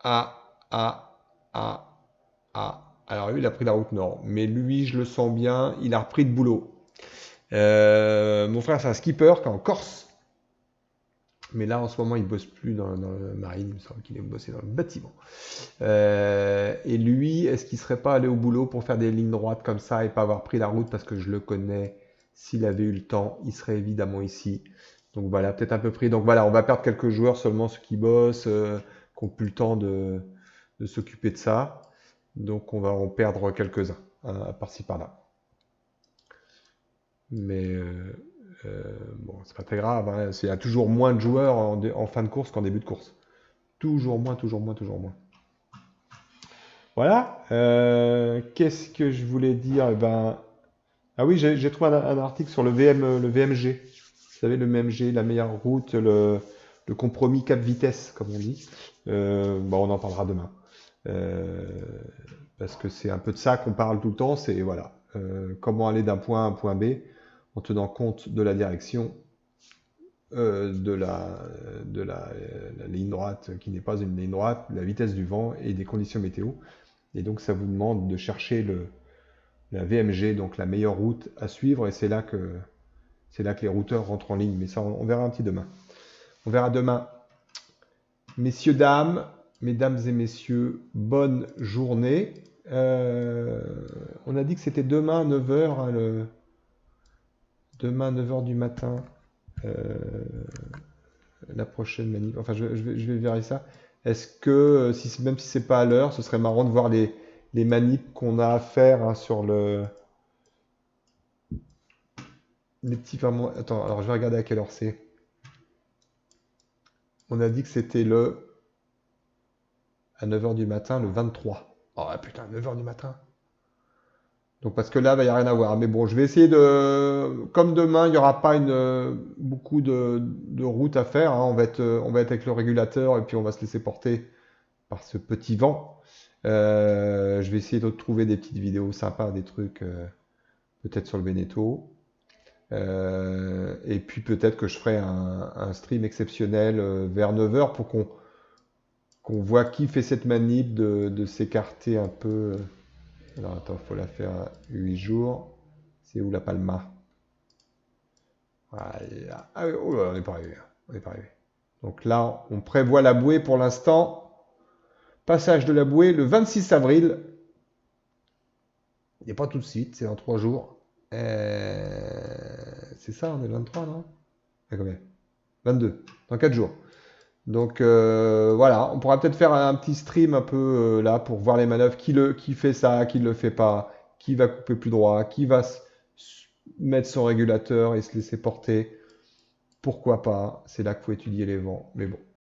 Ah, ah, ah, ah. Alors lui, il a pris la route nord. Mais lui, je le sens bien, il a repris de boulot. Mon frère, c'est un skipper qui est en Corse. Mais là, en ce moment, il bosse plus dans la marine. Il me semble qu'il est bossé dans le bâtiment. Et lui, est-ce qu'il serait pas allé au boulot pour faire des lignes droites comme ça et pas avoir pris la route parce que je le connais. S'il avait eu le temps, il serait évidemment ici. Donc voilà, peut-être un peu pris. Donc voilà, on va perdre quelques joueurs, seulement ceux qui bossent, qui n'ont plus le temps de s'occuper de ça. Donc on va en perdre quelques-uns, hein, par-ci par-là. Mais bon, c'est pas très grave, hein. Il y a toujours moins de joueurs en fin de course qu'en début de course. Toujours moins, toujours moins, toujours moins. Voilà. Qu'est-ce que je voulais dire? Eh ben, ah oui, j'ai trouvé un article sur le VMG. Vous savez, le VMG, la meilleure route, le compromis cap vitesse, comme on dit. Bon, on en parlera demain. Euh, Parce que c'est un peu de ça qu'on parle tout le temps. C'est voilà, comment aller d'un point A à un point B en tenant compte de la direction de la ligne droite qui n'est pas une ligne droite, la vitesse du vent et des conditions météo. Et donc ça vous demande de chercher la VMG, donc la meilleure route à suivre, et c'est là que les routeurs rentrent en ligne. Mais ça, on verra un petit demain. On verra demain. Messieurs, dames, mesdames et messieurs, bonne journée. On a dit que c'était demain à 9h, hein, demain à 9h du matin, la prochaine manip. Enfin, je vais vérifier ça. Est-ce que, même si c'est pas à l'heure, ce serait marrant de voir les manips qu'on a à faire, hein, sur les petits. Enfin, attends, alors je vais regarder à quelle heure c'est. On a dit que c'était à 9 heures du matin, le 23. Oh putain, 9 heures du matin. Donc parce que là, il n'y a rien à voir. Mais bon, je vais essayer de... Comme demain, il n'y aura pas beaucoup de routes à faire, hein. On va être avec le régulateur et puis on va se laisser porter par ce petit vent. Je vais essayer de trouver des petites vidéos sympas, des trucs peut-être sur le Veneto. Et puis peut-être que je ferai un stream exceptionnel vers 9 heures pour qu'on voit qui fait cette manip de s'écarter un peu. Alors attends, faut la faire à 8 jours. C'est où la Palma? Voilà. Ah, oui, oh là, on n'est pas arrivé, hein. On n'est pas arrivé. Donc là, on prévoit la bouée pour l'instant. Passage de la bouée le 26 avril. Il n'est pas tout de suite, c'est dans 3 jours. C'est ça, on est le 23, non? Ah, combien? 22, dans 4 jours. Donc voilà, on pourra peut-être faire un petit stream un peu là pour voir les manœuvres, qui fait ça, qui ne le fait pas, qui va couper plus droit, qui va mettre son régulateur et se laisser porter. Pourquoi pas? C'est là qu'il faut étudier les vents. Mais bon.